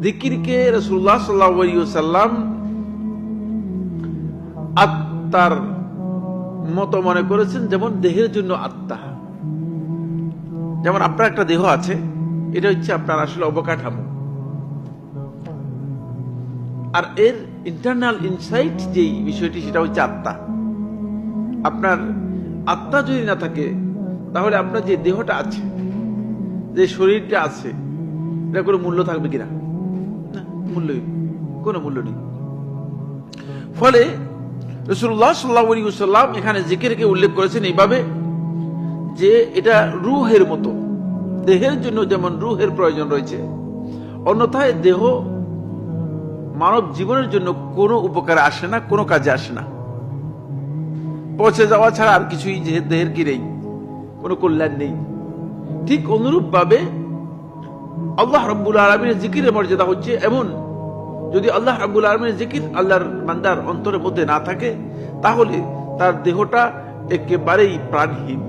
জিকিরকে রাসূলুল্লাহ সাল্লাল্লাহু আলাইহি ওয়াসাল্লাম আত্মার মতো মনে করেছেন, যেমন দেহের জন্য আত্মা। যেমন আপনার একটা দেহ আছে, এটা হচ্ছে আপনার আসলে অবকাঠামো, আর এর ইন্টারনাল ইনসাইট যেই বিষয়টি সেটা হচ্ছে আত্মা। আপনার আত্মা যদি না থাকে তাহলে আপনার যে দেহটা আছে, যে শরীরটা আছে, এটা কোনো মূল্য থাকবে কিনা? না, কোনো মূল্য নেই। ফলে রাসূলুল্লাহ সাল্লাল্লাহু আলাইহি ওয়াসাল্লাম এখানে জিকিরকে উল্লেখ করেছেন এইভাবে যে এটা রূহের মতো। দেহের জন্য যেমন রূহের প্রয়োজন রয়েছে, অন্যথায় দেহ মানব জীবনের জন্য কোনো উপকারে আসে না, কোনো কাজে আসে না। পচে যাওয়া ছাড়া আর কিছুই যে দেহের কি নেই, কোনো কল্যাণ নেই। ঠিক অনুরূপ ভাবে আল্লাহ রাব্বুল আলামিনের জিকিরের মর্যাদা হচ্ছে এমন, যদি আল্লাহ রাব্বুল আলামিনের জিকির আল্লাহর বান্দার অন্তরের মধ্যে না থাকে তাহলে তার দেহটা একেবারেই প্রাণহীন।